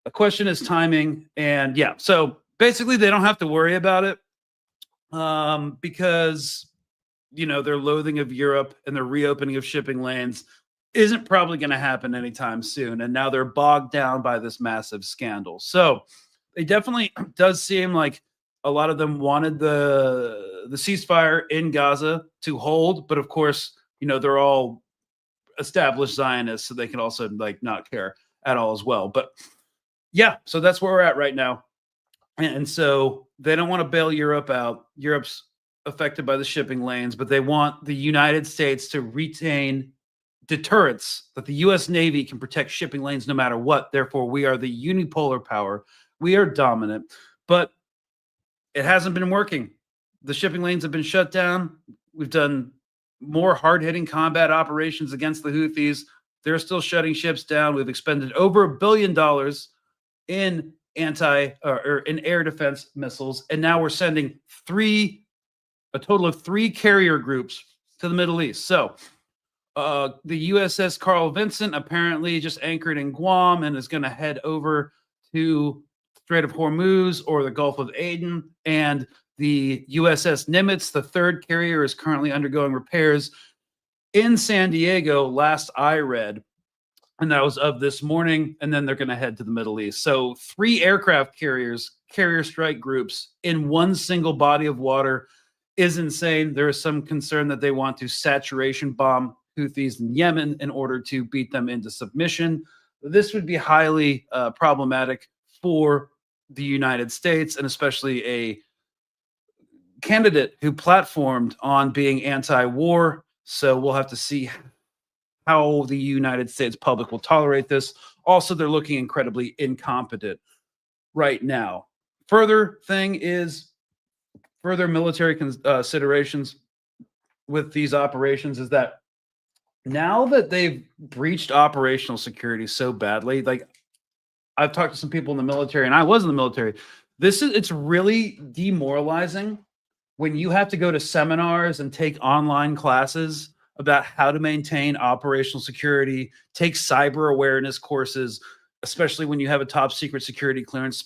The question is timing. And yeah, so basically they don't have to worry about it because, their loathing of Europe and their reopening of shipping lanes isn't probably going to happen anytime soon. And now they're bogged down by this massive scandal. So it definitely does seem like a lot of them wanted the ceasefire in Gaza to hold. But of course, they're all established Zionists, so they can also not care at all as well. But yeah, so that's where we're at right now. And so they don't want to bail Europe out. Europe's affected by the shipping lanes, but they want the United States to retain deterrence, that the U.S. Navy can protect shipping lanes no matter what. Therefore, we are the unipolar power. We are dominant, but it hasn't been working. The shipping lanes have been shut down. We've done more hard-hitting combat operations against the Houthis. They're still shutting ships down. We've expended over $1 billion in in air defense missiles, and now we're sending a total of 3 carrier groups to the Middle East. So the USS Carl Vinson apparently just anchored in Guam and is going to head over to Strait of Hormuz or the Gulf of Aden. And the USS Nimitz, the third carrier, is currently undergoing repairs in San Diego, last I read. And that was of this morning. And then they're going to head to the Middle East. So 3 aircraft carriers, carrier strike groups in one single body of water is insane. There is some concern that they want to saturation bomb Houthis in Yemen in order to beat them into submission. This would be highly problematic for the United States, and especially a candidate who platformed on being anti-war. So we'll have to see how the United States public will tolerate this. Also, they're looking incredibly incompetent right now. Further thing is, further military considerations with these operations is that now that they've breached operational security so badly, like I've talked to some people in the military, and I was in the military, it's really demoralizing when you have to go to seminars and take online classes about how to maintain operational security, take cyber awareness courses, especially when you have a top secret security clearance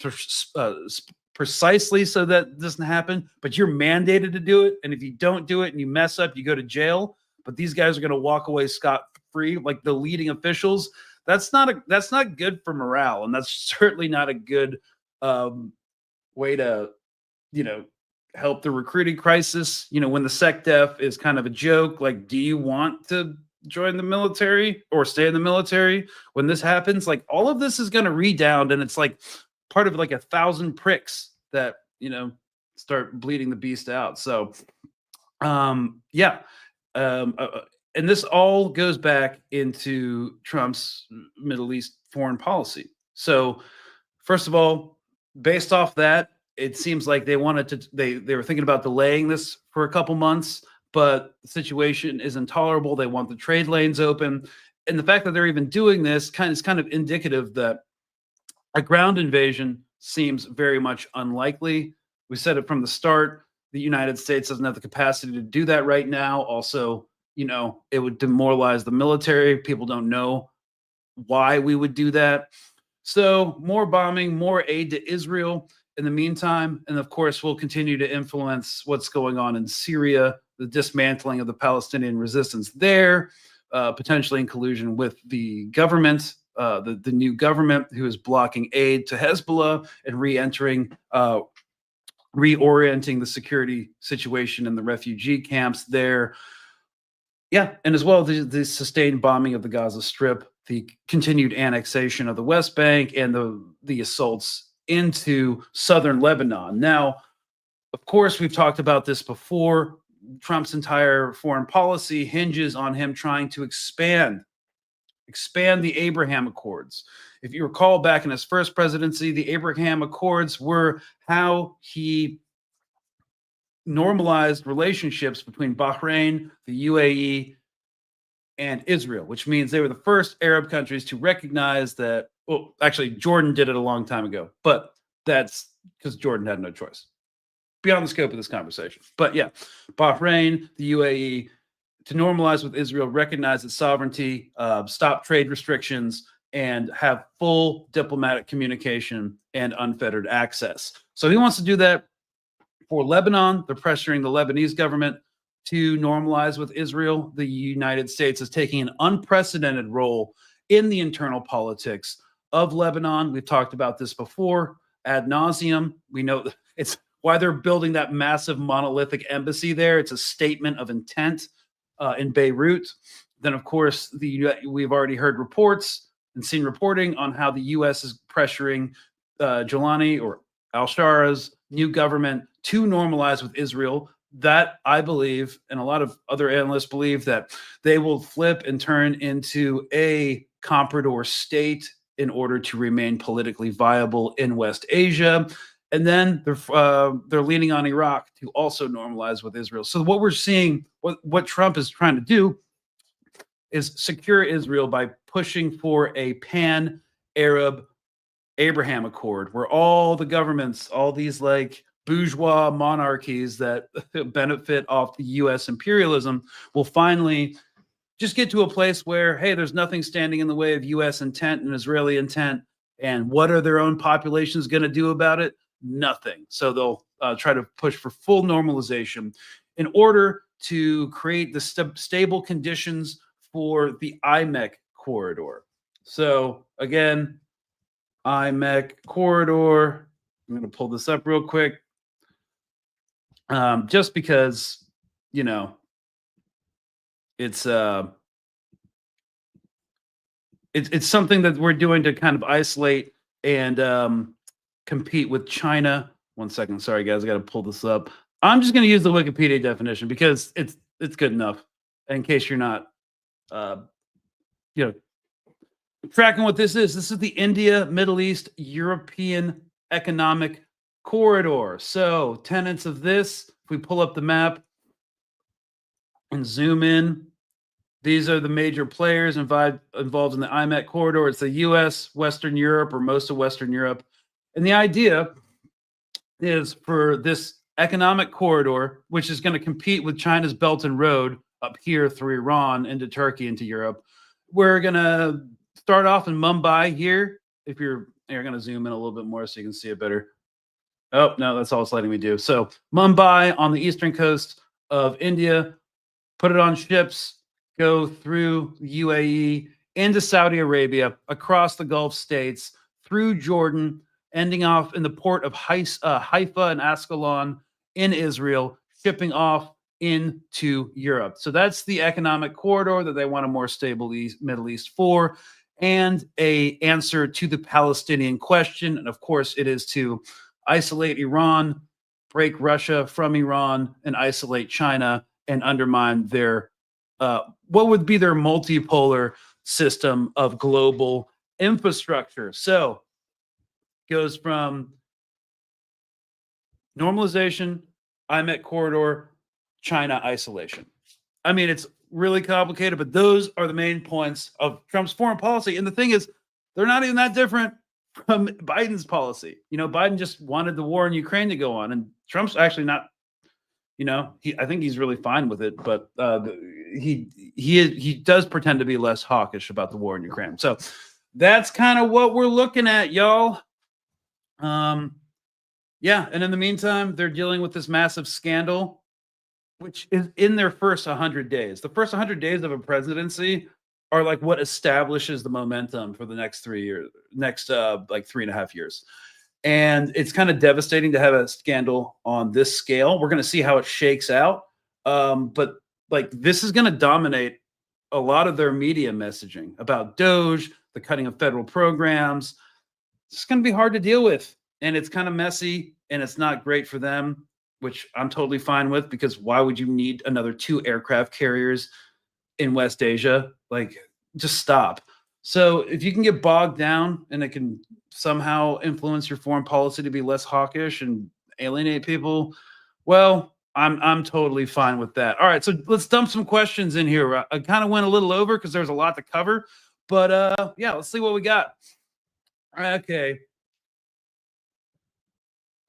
precisely so that doesn't happen, but you're mandated to do it. And if you don't do it and you mess up, you go to jail. But these guys are going to walk away scot-free, like the leading officials. That's not good for morale, and that's certainly not a good way to, help the recruiting crisis. When the SecDef is kind of a joke, like, do you want to join the military or stay in the military when this happens? Like, all of this is going to redound, and it's like part of like 1,000 pricks that start bleeding the beast out. So, and this all goes back into Trump's Middle East foreign policy. So, first of all, based off that, it seems like they wanted to. They were thinking about delaying this for a couple months, but the situation is intolerable. They want the trade lanes open, and the fact that they're even doing this is kind of indicative that a ground invasion seems very much unlikely. We said it from the start. The United States doesn't have the capacity to do that right now. Also, it would demoralize the military. People don't know why we would do that. So more bombing, more aid to Israel in the meantime. And of course, we'll continue to influence what's going on in Syria, the dismantling of the Palestinian resistance there, potentially in collusion with the government, the new government who is blocking aid to Hezbollah and reorienting the security situation in the refugee camps there. Yeah, and as well, the sustained bombing of the Gaza Strip, the continued annexation of the West Bank, and the assaults into southern Lebanon. Now, of course, we've talked about this before. Trump's entire foreign policy hinges on him trying to expand the Abraham Accords. If you recall, back in his first presidency, the Abraham Accords were how he normalized relationships between Bahrain, the UAE, and Israel, which means they were the first Arab countries to recognize that. Well, actually, Jordan did it a long time ago, but that's because Jordan had no choice. Beyond the scope of this conversation. But yeah, Bahrain, the UAE, to normalize with Israel, recognize its sovereignty, stop trade restrictions, and have full diplomatic communication and unfettered access. So he wants to do that for Lebanon. They're pressuring the Lebanese government to normalize with Israel. The United States is taking an unprecedented role in the internal politics of Lebanon. We've talked about this before ad nauseum. We know it's why they're building that massive monolithic embassy there. It's a statement of intent in Beirut. Then, of course, we've already heard reports and seen reporting on how the U.S. is pressuring Jolani or al-Shara's new government to normalize with Israel. That, I believe, and a lot of other analysts believe, that they will flip and turn into a comprador state in order to remain politically viable in West Asia. And then they're leaning on Iraq to also normalize with Israel. So what we're seeing, what Trump is trying to do is secure Israel by pushing for a pan-Arab Abraham Accord, where all the governments, all these like bourgeois monarchies that benefit off the U.S. imperialism will finally just get to a place where, hey, there's nothing standing in the way of U.S. intent and Israeli intent, And what are their own populations going to do about it? Nothing. So they'll try to push for full normalization in order to create the stable conditions for the IMEC corridor. So again, IMEC corridor. I'm going to pull this up real quick, just because, you know, it's something that we're doing to kind of isolate and compete with China. One second, sorry guys, I got to pull this up. I'm just going to use the Wikipedia definition because it's good enough. In case you're not, tracking what this is. This is the India, Middle East, European Economic Corridor. So tenets of this, if we pull up the map and zoom in, these are the major players involved in the IMEC corridor. It's the U.S., Western Europe, or most of Western Europe. And the idea is for this economic corridor, which is going to compete with China's Belt and Road up here through Iran into Turkey into Europe. We're going to start off in Mumbai here. If you're going to zoom in a little bit more so you can see it better. Oh, no, that's all it's letting me do. So Mumbai on the eastern coast of India, put it on ships, go through UAE, into Saudi Arabia, across the Gulf states, through Jordan, ending off in the port of Haifa and Ascalon in Israel, shipping off into Europe. So that's the economic corridor that they want a more stable Middle East for, and an answer to the Palestinian question. And of course, it is to isolate Iran, break Russia from Iran, and isolate China and undermine their what would be their multipolar system of global infrastructure. So goes from normalization, IMEC corridor, China isolation. I mean, it's really complicated, but those are the main points of Trump's foreign policy. And the thing is, they're not even that different from Biden's policy. You know, Biden just wanted the war in Ukraine to go on, and Trump's actually not. You know, I think he's really fine with it, but he does pretend to be less hawkish about the war in Ukraine. So that's kind of what we're looking at, y'all. Yeah, and in the meantime, they're dealing with this massive scandal, which is in their first 100 days. The first 100 days of a presidency are like what establishes the momentum for the next 3 years, like 3.5 years. And it's kind of devastating to have a scandal on this scale. We're going to see how it shakes out. But like this is going to dominate a lot of their media messaging about Doge, the cutting of federal programs. It's going to be hard to deal with. And it's kind of messy and it's not great for them, which I'm totally fine with, because why would you need another 2 aircraft carriers in West Asia? Like, just stop. So if you can get bogged down and it can somehow influence your foreign policy to be less hawkish and alienate people, well, I'm totally fine with that. All right, so let's dump some questions in here. I kind of went a little over because there's a lot to cover, but yeah, let's see what we got. Okay.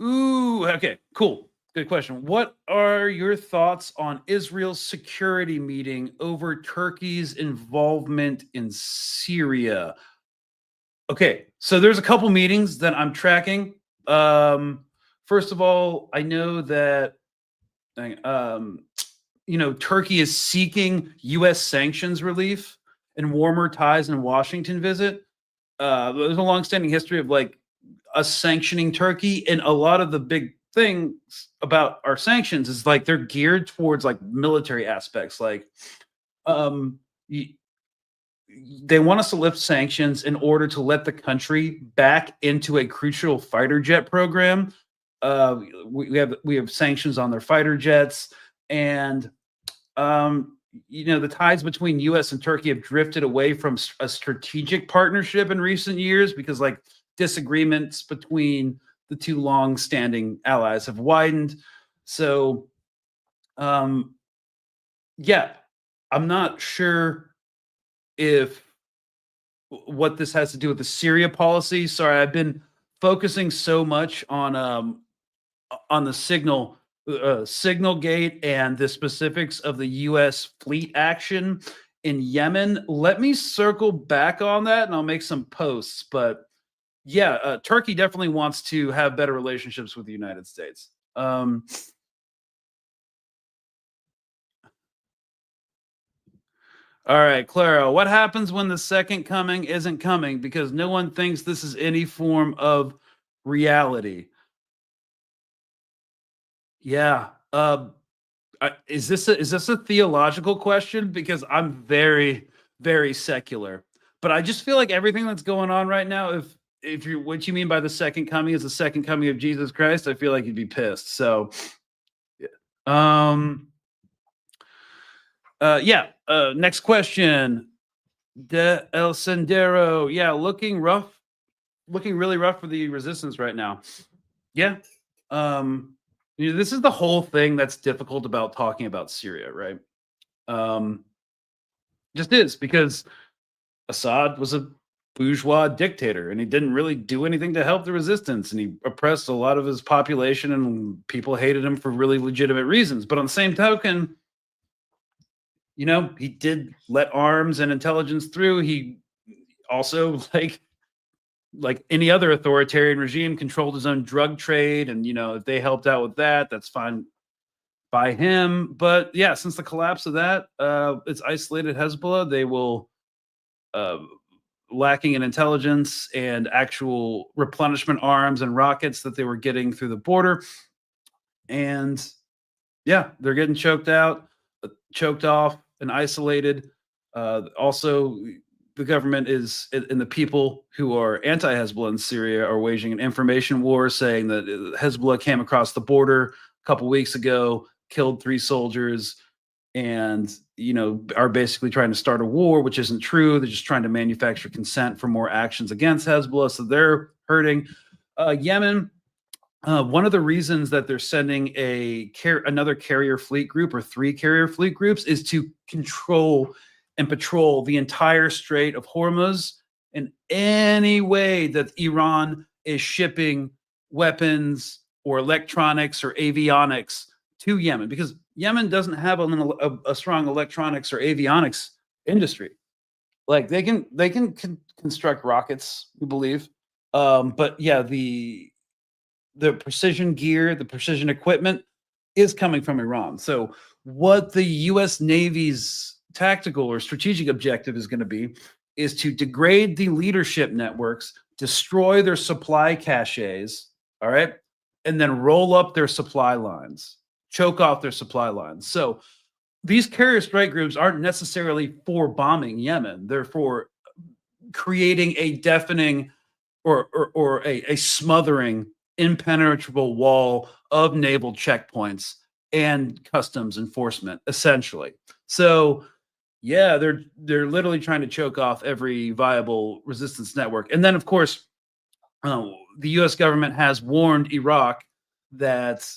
Ooh, okay, cool. Good question. What are your thoughts on Israel's security meeting over Turkey's involvement in Syria? Okay, so there's a couple meetings that I'm tracking. First of all, I know that Turkey is seeking U.S. sanctions relief and warmer ties in Washington visit. There's a longstanding history of like us sanctioning Turkey, and a lot of the big things about our sanctions is like they're geared towards like military aspects. Like they want us to lift sanctions in order to let the country back into a crucial fighter jet program. We have sanctions on their fighter jets, and the ties between U.S. and Turkey have drifted away from a strategic partnership in recent years because like disagreements between the two long-standing allies have widened. So, yeah, I'm not sure what this has to do with the Syria policy. Sorry, I've been focusing so much on the Signalgate and the specifics of the U.S. fleet action in Yemen. Let me circle back on that, and I'll make some posts. But yeah, Turkey definitely wants to have better relationships with the United States. All right, Clara, what happens when the second coming isn't coming because no one thinks this is any form of reality? Yeah. Is this a theological question? Because I'm very, very secular. But I just feel like everything that's going on right now, if you what you mean by the second coming is the second coming of Jesus Christ, I feel like you'd be pissed. So um yeah, next question. De El Sendero. Yeah, looking really rough for the resistance right now. Yeah. This is the whole thing that's difficult about talking about Syria, right? Just is because Assad was a bourgeois dictator and he didn't really do anything to help the resistance, and he oppressed a lot of his population and people hated him for really legitimate reasons. But on the same token, he did let arms and intelligence through. He also, like any other authoritarian regime, controlled his own drug trade, and if they helped out with that, that's fine by him. But yeah, since the collapse of that, it's isolated Hezbollah. They will lacking in intelligence and actual replenishment arms and rockets that they were getting through the border, and yeah, they're getting choked off and isolated. Also, the government and the people who are anti-Hezbollah in Syria are waging an information war, saying that Hezbollah came across the border a couple weeks ago, killed 3 soldiers, and are basically trying to start a war, which isn't true. They're just trying to manufacture consent for more actions against Hezbollah, so they're hurting. Yemen. One of the reasons that they're sending another carrier fleet group or 3 carrier fleet groups is to control and patrol the entire Strait of Hormuz in any way that Iran is shipping weapons or electronics or avionics to Yemen, because Yemen doesn't have a strong electronics or avionics industry. Like they can construct rockets, we believe, but yeah, the precision gear, the precision equipment is coming from Iran. So what the U.S. Navy's tactical or strategic objective is going to be is to degrade the leadership networks, destroy their supply caches, all right, and then roll up their supply lines, choke off their supply lines. So these carrier strike groups aren't necessarily for bombing Yemen. They're for creating a deafening or a smothering, impenetrable wall of naval checkpoints and customs enforcement, essentially. So yeah, they're literally trying to choke off every viable resistance network. And then, of course, the U.S. government has warned Iraq that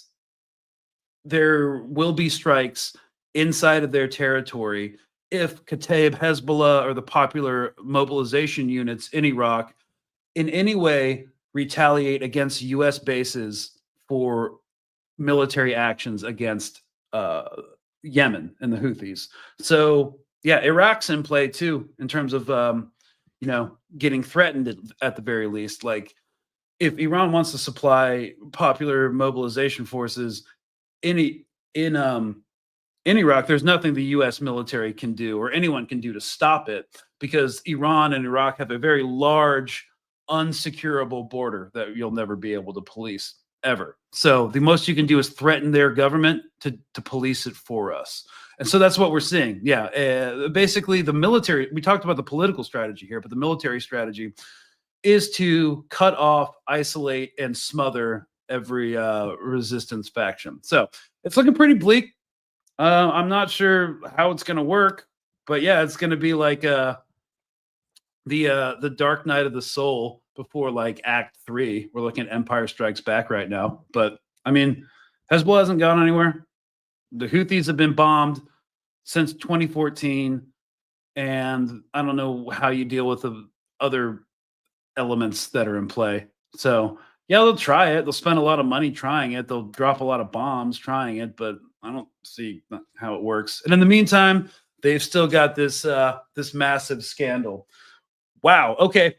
there will be strikes inside of their territory if Kataib Hezbollah or the popular mobilization units in Iraq in any way retaliate against U.S. bases for military actions against Yemen and the Houthis. So yeah, Iraq's in play too in terms of getting threatened at the very least. Like if Iran wants to supply popular mobilization forces in Iraq, there's nothing the U.S. military can do or anyone can do to stop it, because Iran and Iraq have a very large, unsecurable border that you'll never be able to police ever. So the most you can do is threaten their government to police it for us. And so that's what we're seeing. Yeah. Basically, the military, we talked about the political strategy here, but the military strategy is to cut off, isolate, and smother every resistance faction. So it's looking pretty bleak. I'm not sure how it's going to work, but yeah, it's going to be like the Dark Night of the Soul before like Act 3. We're looking at Empire Strikes Back right now. But I mean, Hezbollah hasn't gone anywhere. The Houthis have been bombed since 2014. And I don't know how you deal with the other elements that are in play. So yeah, they'll try it. They'll spend a lot of money trying it. They'll drop a lot of bombs trying it, but I don't see how it works. And in the meantime, they've still got this massive scandal. Wow. Okay.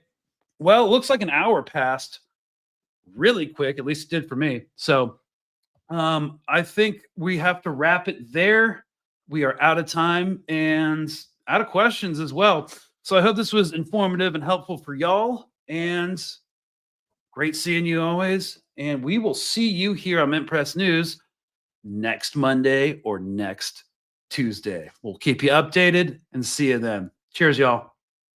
Well, it looks like an hour passed really quick. At least it did for me. So I think we have to wrap it there. We are out of time and out of questions as well. So I hope this was informative and helpful for y'all. And great seeing you always. And we will see you here on Mint Press News next Monday or next Tuesday. We'll keep you updated and see you then. Cheers, y'all.